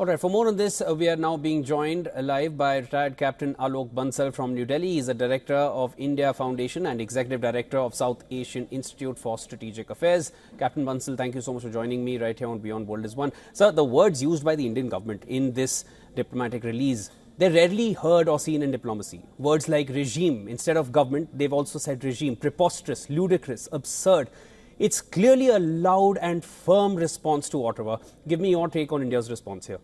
All right, for more on this, we are now being joined live by retired Captain Alok Bansal from New Delhi. He is a director of India Foundation and executive director of South Asian Institute for Strategic Affairs. Captain Bansal, thank you so much for joining me right here on Beyond World is One. Sir, the words used by the Indian government in this diplomatic release, they're rarely heard or seen in diplomacy. Words like regime instead of government, they've also said regime, preposterous, ludicrous, absurd. It's clearly a loud and firm response to Ottawa. Give me your take on India's response here.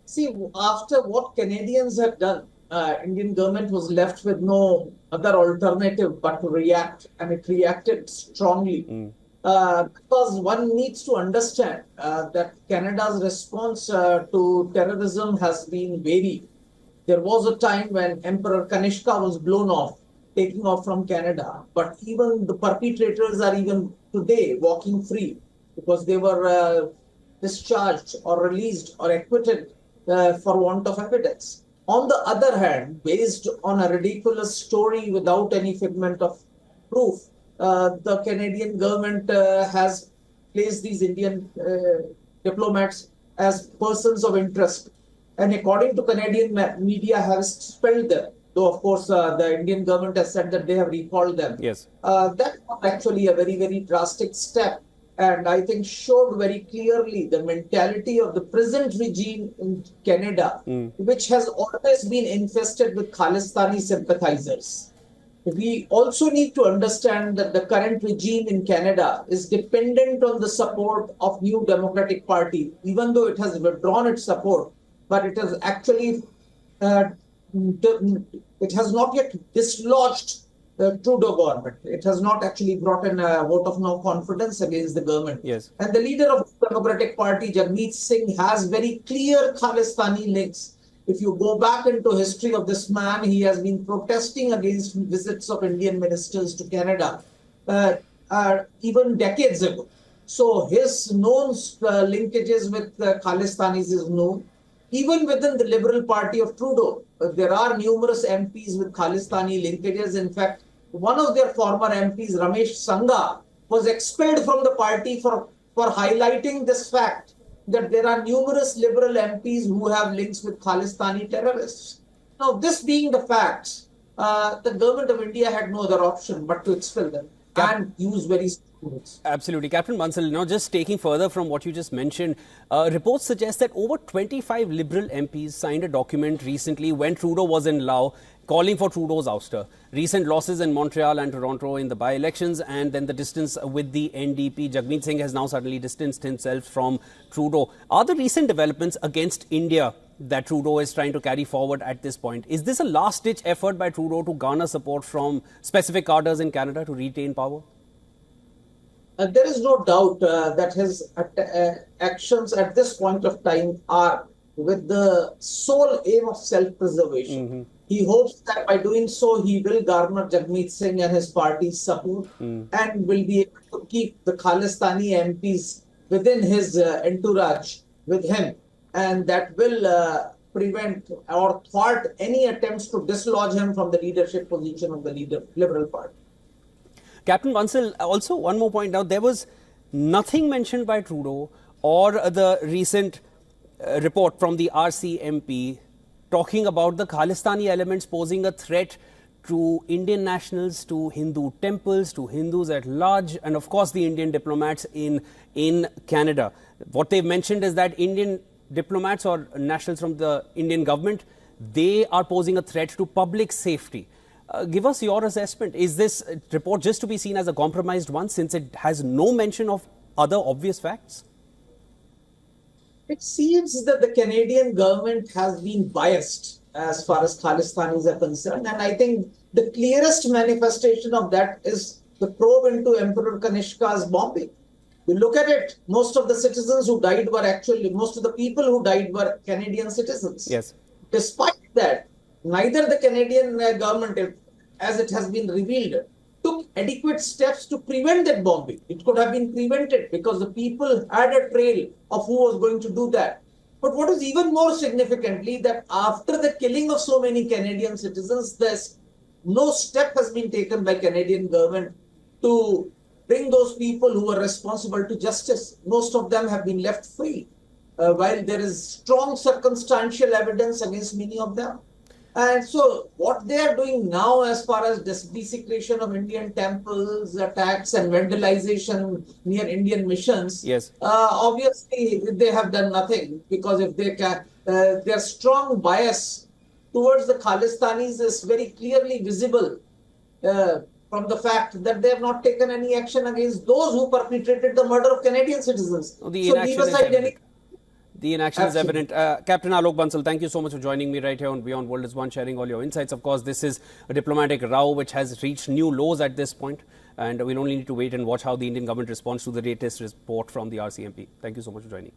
See, after what Canadians have done, Indian government was left with no other alternative but to react, and it reacted strongly. Because one needs to understand that Canada's response to terrorism has been varied. There was a time when Emperor Kanishka was blown off, taking off from Canada, but even the perpetrators are even today walking free because they were discharged or released or acquitted for want of evidence. On the other hand, based on a ridiculous story without any figment of proof, the Canadian government has placed these Indian diplomats as persons of interest, and according to Canadian media, have expelled them. Though, of course, the Indian government has said that they have recalled them. Yes. That was actually a very, very drastic step, and I think showed very clearly the mentality of the present regime in Canada, which has always been infested with Khalistani sympathizers. We also need to understand that the current regime in Canada is dependent on the support of New Democratic Party, even though it has withdrawn its support, but it has actually it has not yet dislodged the Trudeau government. It has not actually brought in a vote of no confidence against the government. Yes. And the leader of the Democratic Party, Jagmeet Singh, has very clear Khalistani links. If you go back into history of this man, he has been protesting against visits of Indian ministers to Canada even decades ago. So his known linkages with Khalistanis is known. Even within the Liberal Party of Trudeau, there are numerous MPs with Khalistani linkages. In fact, one of their former MPs, Ramesh Sangha, was expelled from the party for highlighting this fact that there are numerous Liberal MPs who have links with Khalistani terrorists. Now, this being the facts, the government of India had no other option but to expel them and use very strong words. Absolutely. Captain Bansal, now just taking further from what you just mentioned, reports suggest that over 25 Liberal MPs signed a document recently when Trudeau was in Laos, calling for Trudeau's ouster. Recent losses in Montreal and Toronto in the by-elections, and then the distance with the NDP. Jagmeet Singh has now suddenly distanced himself from Trudeau. Are the recent developments against India that Trudeau is trying to carry forward at this point, is this a last-ditch effort by Trudeau to garner support from specific cadres in Canada to retain power? There is no doubt that his actions at this point of time are with the sole aim of self-preservation. He hopes that by doing so, he will garner Jagmeet Singh and his party's support and will be able to keep the Khalistani MPs within his entourage with him. And that will prevent or thwart any attempts to dislodge him from the leadership position of the Liberal Party. Captain Bansal, also one more point now, there was nothing mentioned by Trudeau or the recent report from the RCMP talking about the Khalistani elements posing a threat to Indian nationals, to Hindu temples, to Hindus at large, and of course the Indian diplomats in Canada. What they've mentioned is that Indian diplomats or nationals from the Indian government, they are posing a threat to public safety. Give us your assessment. Is this report just to be seen as a compromised one since it has no mention of other obvious facts? It seems that the Canadian government has been biased as far as Khalistanis are concerned. And I think the clearest manifestation of that is the probe into Emperor Kanishka's bombing. You look at it, most of the citizens who died were most of the people who died were Canadian citizens. Yes. Despite that, neither the Canadian government, as it has been revealed, took adequate steps to prevent that bombing. It could have been prevented because the people had a trail of who was going to do that. But what is even more significantly, that after the killing of so many Canadian citizens, no step has been taken by Canadian government to bring those people who were responsible to justice. Most of them have been left free. while there is strong circumstantial evidence against many of them. And so what they are doing now as far as desecration of Indian temples, attacks and vandalization near Indian missions, Yes. obviously they have done nothing, because if they can, their strong bias towards the Khalistanis is very clearly visible from the fact that they have not taken any action against those who perpetrated the murder of Canadian citizens. Oh, the So inaction leave is aside evident. any. The inaction is Absolutely. evident. Captain Alok Bansal, thank you so much for joining me right here on Beyond World is One, sharing all your insights. Of course, this is a diplomatic row which has reached new lows at this point, and we'll only need to wait and watch how the Indian government responds to the latest report from the RCMP. Thank you so much for joining.